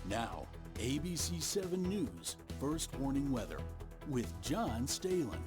Now, ABC 7 News First Warning Weather with John Stalen.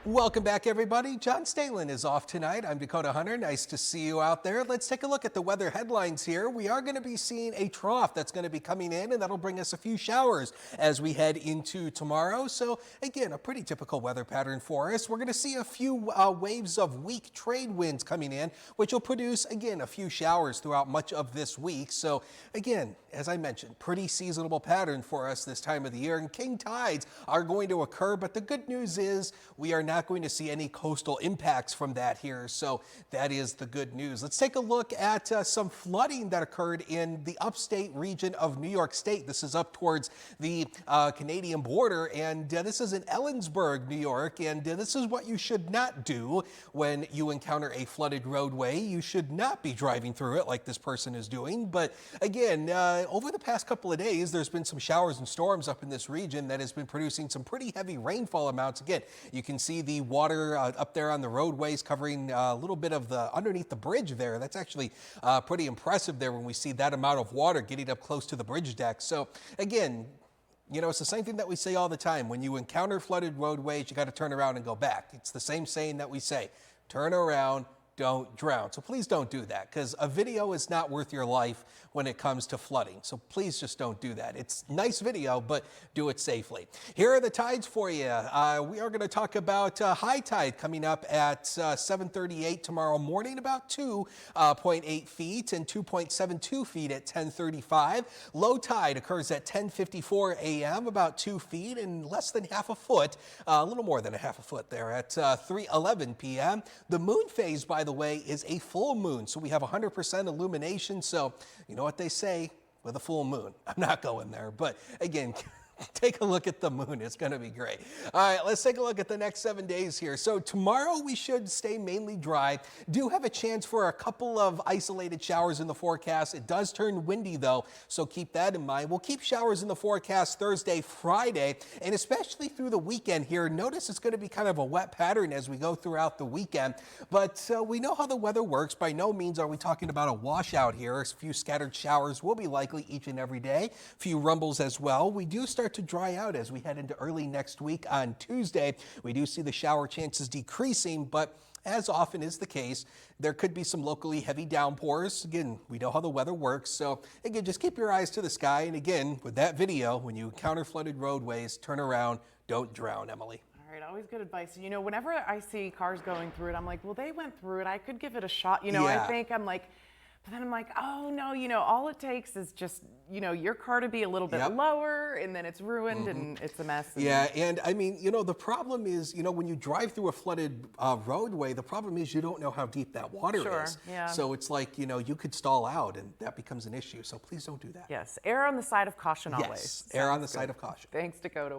Welcome back, everybody. John Stalen is off tonight. I'm Dakota Hunter. Nice to see you out there. Let's take a look at the weather headlines here. We are going to be seeing a trough that's going to be coming in, and that'll bring us a few showers as we head into tomorrow. So, again, a pretty typical weather pattern for us. We're going to see a few waves of weak trade winds coming in, which will produce, again, a few showers throughout much of this week. So, again, as I mentioned, pretty seasonable pattern for us this time of the year, and king tides are going to occur. But the good news is we are not going to see any coastal impacts from that here, so that is the good news. Let's take a look at some flooding that occurred in the upstate region of New York State. This is up towards the Canadian border, and this is in Ellensburg, New York, and this is what you should not do when you encounter a flooded roadway. You should not be driving through it like this person is doing. But again, over the past couple of days, there's been some showers and storms up in this region that has been producing some pretty heavy rainfall amounts. Again, you can see the water up there on the roadways covering a little bit of the underneath the bridge there. That's actually pretty impressive there when we see that amount of water getting up close to the bridge deck. So again, you know, it's the same thing that we say all the time. When you encounter flooded roadways, you got to turn around and go back. It's the same saying that we say, turn around, don't drown. So please don't do that, because a video is not worth your life when it comes to flooding. So please just don't do that. It's nice video, but do it safely. Here are the tides for you. We are going to talk about high tide coming up at 7:38 tomorrow morning, about 2.8 feet, and 2.72 feet at 10:35. Low tide occurs at 10:54 a.m., about 2 feet and less than half a foot, a little more than a half a foot there at 3:11 p.m. The moon phase, by the way, is a full moon, so we have 100% illumination. So you know what they say with a full moon. I'm not going there, but again, take a look at the moon. It's going to be great. All right, let's take a look at the next 7 days here. So tomorrow we should stay mainly dry. Do have a chance for a couple of isolated showers in the forecast. It does turn windy though, so keep that in mind. We'll keep showers in the forecast Thursday, Friday, and especially through the weekend here. Notice it's going to be kind of a wet pattern as we go throughout the weekend, but we know how the weather works. By no means are we talking about a washout here. A few scattered showers will be likely each and every day. A few rumbles as well. We do start to dry out as we head into early next week on Tuesday. We do see the shower chances decreasing, but as often is the case, there could be some locally heavy downpours. Again, we know how the weather works, so again, just keep your eyes to the sky. And again, with that video, when you encounter flooded roadways, turn around, don't drown, Emily. All right, always good advice. You know, whenever I see cars going through it, I'm like, well, they went through it. I could give it a shot. You know, Yeah. I think I'm like, but then I'm like, oh no, you know, all it takes is just, you know, your car to be a little bit lower, and then it's ruined and it's a mess. Yeah, and I mean, you know, the problem is, you know, when you drive through a flooded roadway, the problem is you don't know how deep that water is. Yeah. So it's like, you know, you could stall out and that becomes an issue. So please don't do that. Yes, err on the side of caution always. Yes, err on the side of caution. Thanks, Dakota.